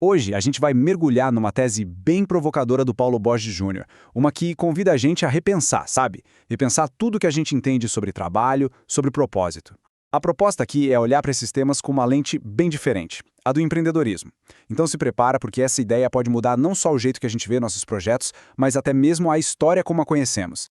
Hoje, a gente vai mergulhar numa tese bem provocadora do Paulo Borges Júnior, uma que convida a gente a repensar, sabe? Repensar tudo que a gente entende sobre trabalho, sobre propósito. A proposta aqui é olhar para esses temas com uma lente bem diferente, a do empreendedorismo. Então se prepara porque essa ideia pode mudar não só o jeito que a gente vê nossos projetos, mas até mesmo a história como a conhecemos.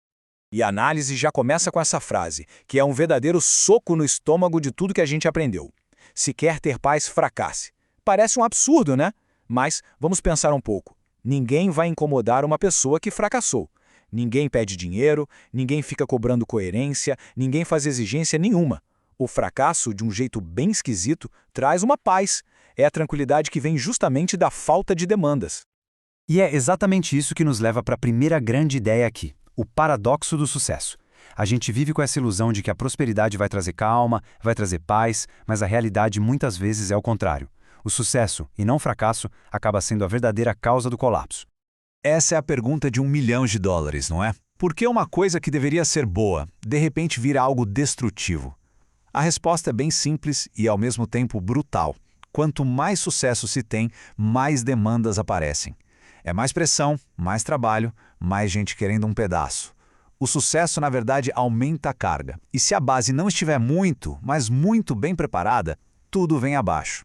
E a análise já começa com essa frase, que é um verdadeiro soco no estômago de tudo que a gente aprendeu. Se quer ter paz, fracasse. Parece um absurdo, né? Mas vamos pensar um pouco. Ninguém vai incomodar uma pessoa que fracassou. Ninguém pede dinheiro, ninguém fica cobrando coerência, ninguém faz exigência nenhuma. O fracasso, de um jeito bem esquisito, traz uma paz. É a tranquilidade que vem justamente da falta de demandas. E é exatamente isso que nos leva para a primeira grande ideia aqui, o paradoxo do sucesso. A gente vive com essa ilusão de que a prosperidade vai trazer calma, vai trazer paz, mas a realidade muitas vezes é o contrário. O sucesso, e não fracasso, acaba sendo a verdadeira causa do colapso. Essa é a pergunta de $1 milhão, não é? Por que uma coisa que deveria ser boa, de repente vira algo destrutivo? A resposta é bem simples e, ao mesmo tempo, brutal. Quanto mais sucesso se tem, mais demandas aparecem. É mais pressão, mais trabalho, mais gente querendo um pedaço. O sucesso, na verdade, aumenta a carga. E se a base não estiver muito, mas muito bem preparada, tudo vem abaixo.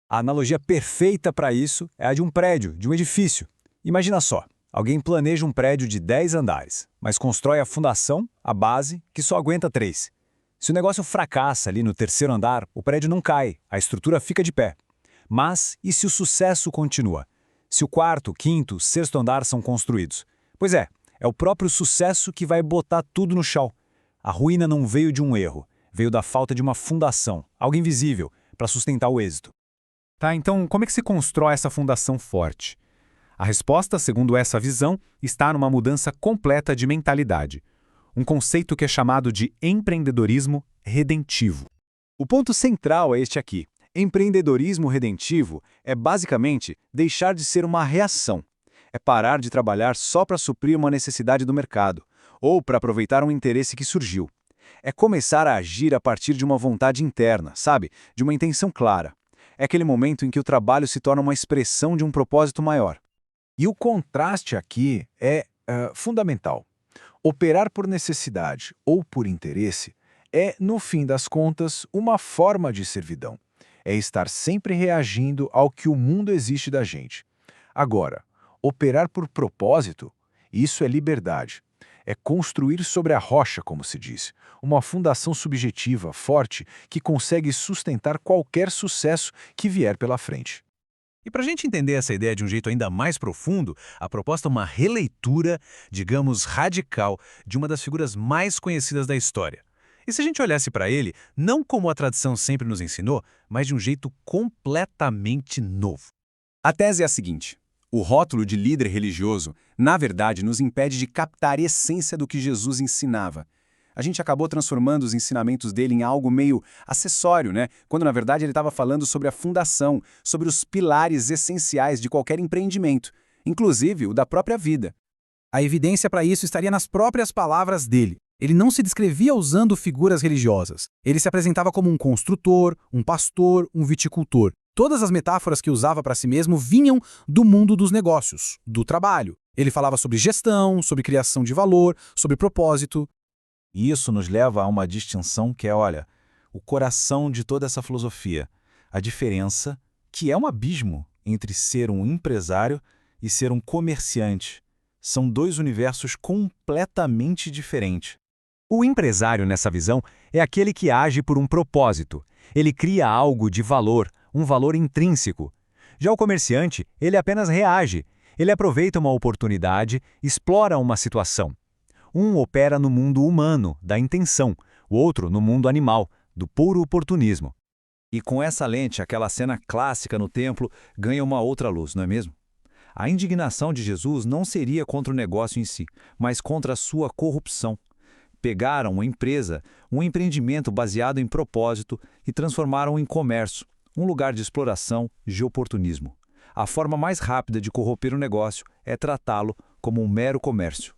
A analogia perfeita para isso é a de um prédio, de um edifício. Imagina só, alguém planeja um prédio de 10 andares, mas constrói a fundação, a base, que só aguenta 3. Se o negócio fracassa ali no terceiro andar, o prédio não cai, a estrutura fica de pé. Mas e se o sucesso continua? Se o quarto, quinto, sexto andar são construídos? Pois é o próprio sucesso que vai botar tudo no chão. A ruína não veio de um erro, veio da falta de uma fundação, algo invisível, para sustentar o êxito. Tá, então como é que se constrói essa fundação forte? A resposta, segundo essa visão, está numa mudança completa de mentalidade. Um conceito que é chamado de empreendedorismo redentivo. O ponto central é este aqui. Empreendedorismo redentivo é basicamente deixar de ser uma reação. É parar de trabalhar só para suprir uma necessidade do mercado, ou para aproveitar um interesse que surgiu. É começar a agir a partir de uma vontade interna, sabe? De uma intenção clara. É aquele momento em que o trabalho se torna uma expressão de um propósito maior. E o contraste aqui é fundamental. Operar por necessidade ou por interesse é, no fim das contas, uma forma de servidão. É estar sempre reagindo ao que o mundo exige da gente. Agora, operar por propósito, isso é liberdade. É construir sobre a rocha, como se diz, uma fundação subjetiva, forte, que consegue sustentar qualquer sucesso que vier pela frente. E para a gente entender essa ideia de um jeito ainda mais profundo, a proposta é uma releitura, digamos, radical, de uma das figuras mais conhecidas da história. E se a gente olhasse para ele, não como a tradição sempre nos ensinou, mas de um jeito completamente novo. A tese é a seguinte: o rótulo de líder religioso, na verdade, nos impede de captar a essência do que Jesus ensinava. A gente acabou transformando os ensinamentos dele em algo meio acessório, né? Quando, na verdade, ele estava falando sobre a fundação, sobre os pilares essenciais de qualquer empreendimento, inclusive o da própria vida. A evidência para isso estaria nas próprias palavras dele. Ele não se descrevia usando figuras religiosas. Ele se apresentava como um construtor, um pastor, um viticultor. Todas as metáforas que usava para si mesmo vinham do mundo dos negócios, do trabalho. Ele falava sobre gestão, sobre criação de valor, sobre propósito. E isso nos leva a uma distinção que é, olha, o coração de toda essa filosofia. A diferença, que é um abismo entre ser um empresário e ser um comerciante. São dois universos completamente diferentes. O empresário, nessa visão, é aquele que age por um propósito. Ele cria algo de valor, um valor intrínseco. Já o comerciante, ele apenas reage. Ele aproveita uma oportunidade, explora uma situação. Um opera no mundo humano, da intenção, o outro no mundo animal, do puro oportunismo. E com essa lente, aquela cena clássica no templo ganha uma outra luz, não é mesmo? A indignação de Jesus não seria contra o negócio em si, mas contra a sua corrupção. Pegaram uma empresa, um empreendimento baseado em propósito e transformaram em comércio, um lugar de exploração, de oportunismo. A forma mais rápida de corromper o negócio é tratá-lo como um mero comércio.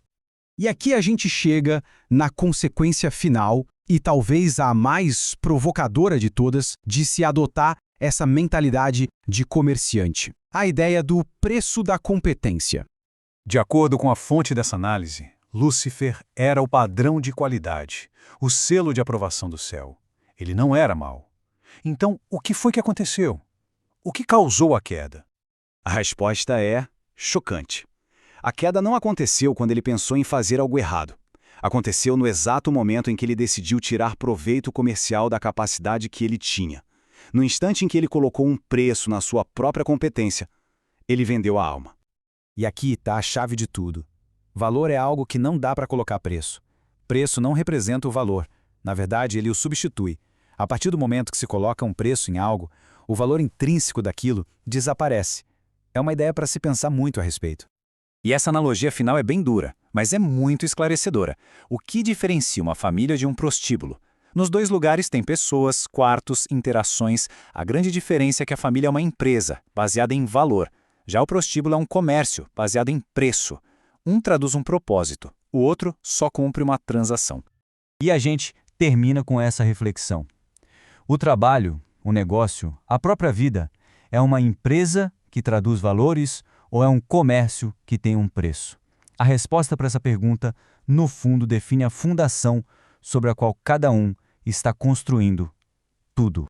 E aqui a gente chega na consequência final, e talvez a mais provocadora de todas, de se adotar essa mentalidade de comerciante. A ideia do preço da competência. De acordo com a fonte dessa análise, Lúcifer era o padrão de qualidade, o selo de aprovação do céu. Ele não era mau. Então, o que foi que aconteceu? O que causou a queda? A resposta é chocante. A queda não aconteceu quando ele pensou em fazer algo errado. Aconteceu no exato momento em que ele decidiu tirar proveito comercial da capacidade que ele tinha. No instante em que ele colocou um preço na sua própria competência, ele vendeu a alma. E aqui está a chave de tudo. Valor é algo que não dá para colocar preço. Preço não representa o valor. Na verdade, ele o substitui. A partir do momento que se coloca um preço em algo, o valor intrínseco daquilo desaparece. É uma ideia para se pensar muito a respeito. E essa analogia final é bem dura, mas é muito esclarecedora. O que diferencia uma família de um prostíbulo? Nos dois lugares tem pessoas, quartos, interações. A grande diferença é que a família é uma empresa, baseada em valor. Já o prostíbulo é um comércio, baseado em preço. Um traduz um propósito, o outro só cumpre uma transação. E a gente termina com essa reflexão. O trabalho, o negócio, a própria vida é uma empresa que traduz valores ou é um comércio que tem um preço? A resposta para essa pergunta, no fundo, define a fundação sobre a qual cada um está construindo tudo.